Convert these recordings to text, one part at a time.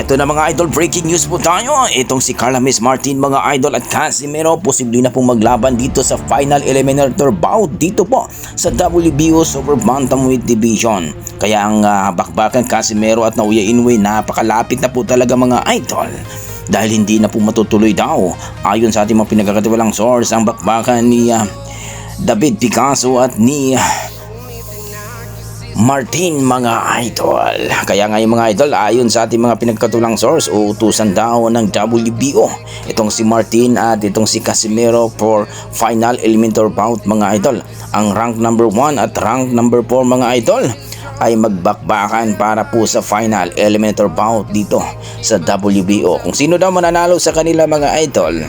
Eto na mga idol, breaking news po tayo. Itong si Carla Miss Martin mga idol at Casimero posible na pong maglaban dito sa final eliminator bout dito po sa WBO Super Bantamweight Division. Kaya ang bakbakan Casimero at Naoya Inoue napakalapit na po talaga mga idol. Dahil hindi na po matutuloy daw. Ayon sa ating mga pinagkakatiwalang source, ang bakbakan ni David Picasso at ni Martin mga idol. Kaya ngayon mga idol, ayon sa ating mga pinagkatulang source, uutusan daw ng WBO itong si Martin at itong si Casimero for final eliminator bout mga idol. Ang rank number 1 at rank number 4 mga idol ay magbakbakan para po sa final eliminator bout dito sa WBO. Kung sino daw mananalo sa kanila mga idol,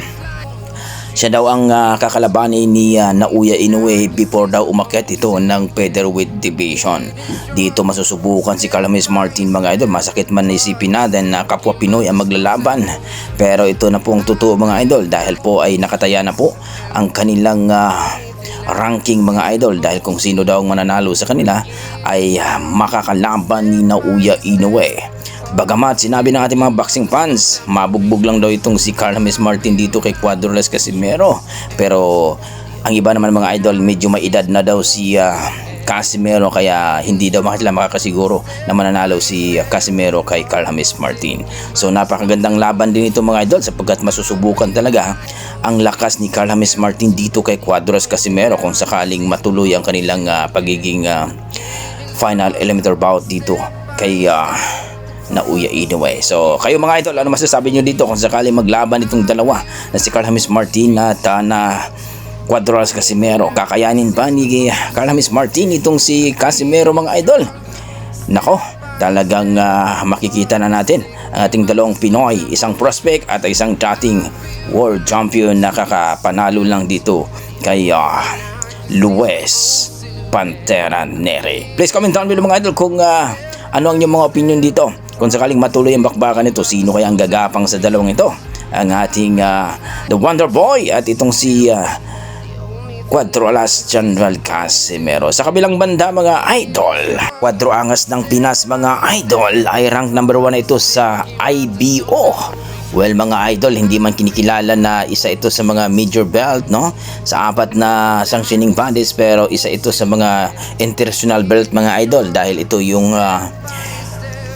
siya daw ang kakalabanin ni Naoya Inoue before daw umakyat ito ng featherweight division. Dito masusubukan si Carla Miss Martin mga idol. Masakit man isipin natin na kapwa Pinoy ang maglalaban. Pero ito na po ang totoo mga idol dahil po ay nakataya na po ang kanilang ranking mga idol. Dahil kung sino daw ang mananalo sa kanila ay makakalaban ni Naoya Inoue. Bagamat sinabi ng ating mga boxing fans, mabugbog lang daw itong si Carla Miss Martin dito kay Cuadroless Casimero. Pero ang iba naman mga idol, medyo may edad na daw si Casimero, kaya hindi daw sila makakasiguro na mananalo si Casimero kay Carla Miss Martin. So napakagandang laban din ito mga idol sapagkat masusubukan talaga ang lakas ni Carla Miss Martin dito kay Cuadroless Casimero kung sakaling matuloy ang kanilang pagiging final eliminator bout dito kay Naoya Inoue. So kayo mga idol, ano masasabi nyo dito kung sakali maglaban itong dalawa na si Carla Miss Martin at na Cuadroless Casimero? Kakayanin pa ni Carla Miss Martin itong si Casimero mga idol? Nako, talagang makikita na natin ang ating dalawang Pinoy, isang prospect at isang dating world champion na kakapanalo lang dito kay Luis Pantera Neri. Please comment down below mga idol kung ano ang inyong mga opinion dito. Kung sakaling matuloy ang bakbakan nito, sino kaya ang gagapang sa dalawang ito? Ang ating The Wonder Boy at itong si Cuadroless General Casimero. Sa kabilang banda mga idol, Cuadro Angas ng Pinas mga idol ay rank number 1 ito sa IBO. Well mga idol, hindi man kinikilala na isa ito sa mga major belt no sa 4 na sanctioning bodies, pero isa ito sa mga international belt mga idol dahil ito yung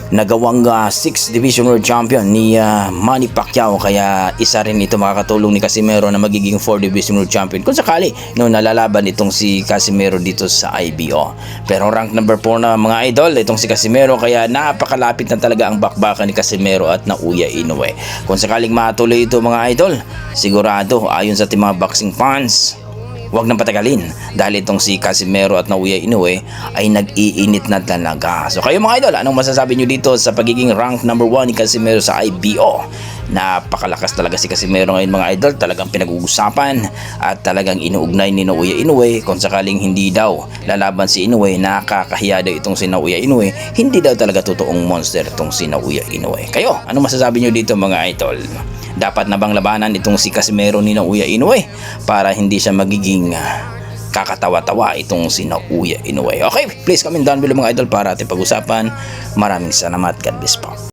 nagawang 6th Division World Champion ni Manny Pacquiao, kaya isa rin ito makakatulong ni Casimero na magiging 4th Division World Champion kung sakali nalalaban itong si Casimero dito sa IBO. Pero rank number 4 na mga idol itong si Casimero, kaya napakalapit na talaga ang bakbakan ni Casimero at Naoya Inoue. Kung sakaling matuloy ito mga idol, sigurado ayon sa ating mga boxing fans, huwag nang patagalin dahil itong si Casimero at Naoya Inoue ay nag-iinit na talaga. So kayo mga idol, anong masasabi nyo dito sa pagiging rank number 1 ni Casimero sa IBO? Napakalakas talaga si Casimero ngayon mga idol, talagang pinag-uusapan at talagang inuugnay ni Naoya Inoue. Kung sakaling hindi daw lalaban si Inoue, nakakahiya daw itong si Naoya Inoue. Hindi daw talaga totoong monster itong si Naoya Inoue. Kayo, anong masasabi nyo dito mga idol? Dapat na bang labanan itong si Casimero ni Naoya Inoue para hindi siya magiging kakatawa-tawa itong si Naoya Inoue? Okay, please comment down below mga idol para ating pag-usapan. Maraming salamat. God bless po.